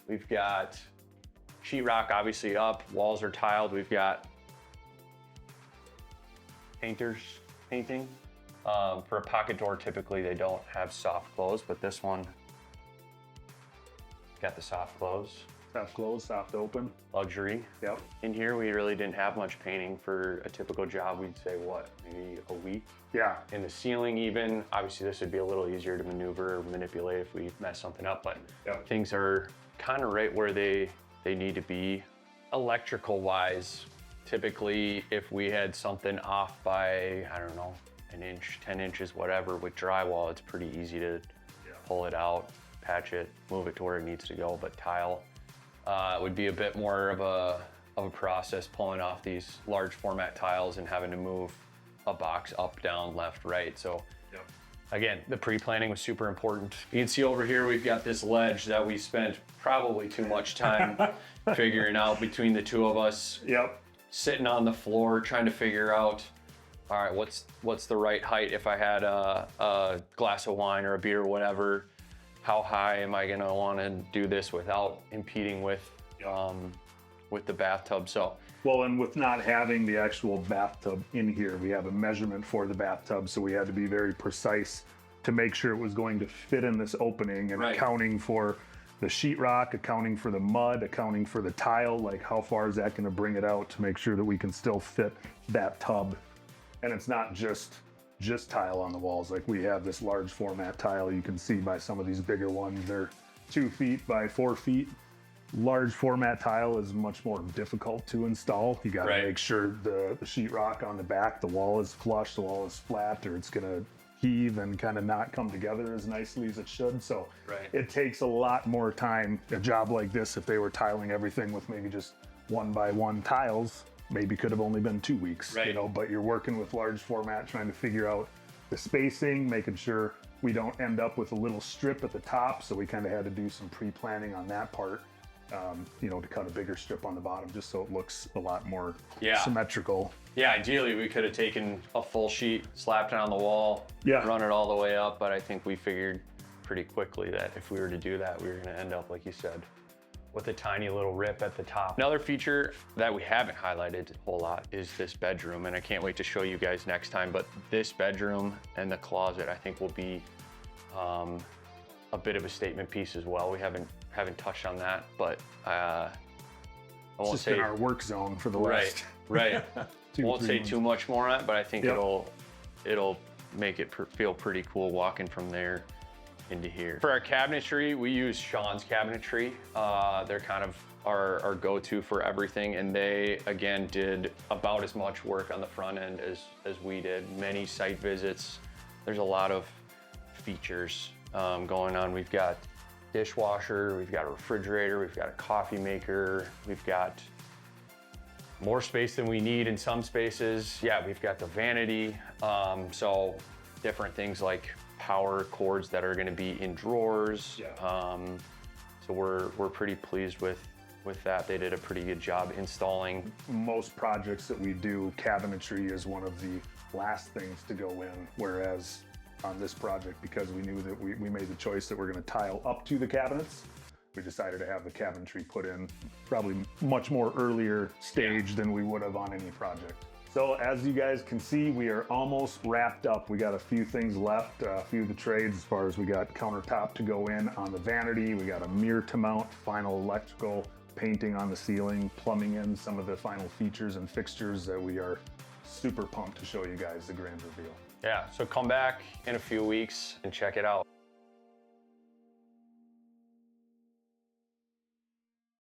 We've got sheetrock obviously up, walls are tiled. We've got painters painting. For a pocket door, typically they don't have soft close, but this one got the soft close. Soft close, soft open. Luxury. Yep. In here, we really didn't have much painting for a typical job. We'd say what, maybe a week? Yeah. In the ceiling even, obviously this would be a little easier to maneuver or manipulate if we mess something up, but Yep. things are kind of right where they need to be. Electrical wise, typically if we had something off by, I don't know, an inch, 10 inches, whatever, with drywall, it's pretty easy to pull it out, patch it, move it to where it needs to go. But tile, it would be a bit more of a process pulling off these large format tiles and having to move a box up, down, left, right. So again, the pre-planning was super important. You can see over here, we've got this ledge that we spent probably too much time figuring out between the two of us. Yep. Sitting on the floor, trying to figure out, all right, what's the right height if I had a glass of wine or a beer or whatever. How high am I gonna want to do this without impeding with the bathtub? So, well, and with not having the actual bathtub in here, we have a measurement for the bathtub, so we had to be very precise to make sure it was going to fit in this opening, and accounting for the sheetrock, accounting for the mud, accounting for the tile, like how far is that going to bring it out to make sure that we can still fit that tub. And it's not just tile on the walls. Like we have this large format tile. You can see by some of these bigger ones, they're 2 feet by 4 feet. Large format tile is much more difficult to install. You got to make sure the sheetrock on the back, the wall is flush, the wall is flat, or it's going to heave and kind of not come together as nicely as it should. So it takes a lot more time. A job like this, if they were tiling everything with maybe just 1 by 1 tiles, maybe could have only been 2 weeks, you know, but you're working with large format, trying to figure out the spacing, making sure we don't end up with a little strip at the top. So we kind of had to do some pre-planning on that part, you know, to cut a bigger strip on the bottom, just so it looks a lot more symmetrical. Yeah, ideally we could have taken a full sheet, slapped it on the wall, run it all the way up. But I think we figured pretty quickly that if we were to do that, we were gonna end up, like you said, with a tiny little rip at the top. Another feature that we haven't highlighted a whole lot is this bedroom, and I can't wait to show you guys next time, but this bedroom and the closet I think will be a bit of a statement piece as well. We haven't touched on that, but I won't say in our work zone for the last I won't say too much more on it, but I think it'll make it feel pretty cool walking from there into here. For our cabinetry, we use Sean's cabinetry. They're kind of our go-to for everything, and they again did about as much work on the front end as we did. Many site visits. There's a lot of features going on. We've got dishwasher, we've got a refrigerator, we've got a coffee maker, we've got more space than we need in some spaces. Yeah, we've got the vanity. So different things like power cords that are going to be in drawers. So we're pretty pleased with that. They did a pretty good job installing. Most projects that we do, cabinetry is one of the last things to go in, whereas on this project, because we knew that we made the choice that we're going to tile up to the cabinets, we decided to have the cabinetry put in probably much more earlier stage than we would have on any project. So as you guys can see, we are almost wrapped up. We got a few things left, a few of the trades as far as we got countertop to go in on the vanity, we got a mirror to mount, final electrical, painting on the ceiling, plumbing in, some of the final features and fixtures that we are super pumped to show you guys the grand reveal. Yeah, so come back in a few weeks and check it out.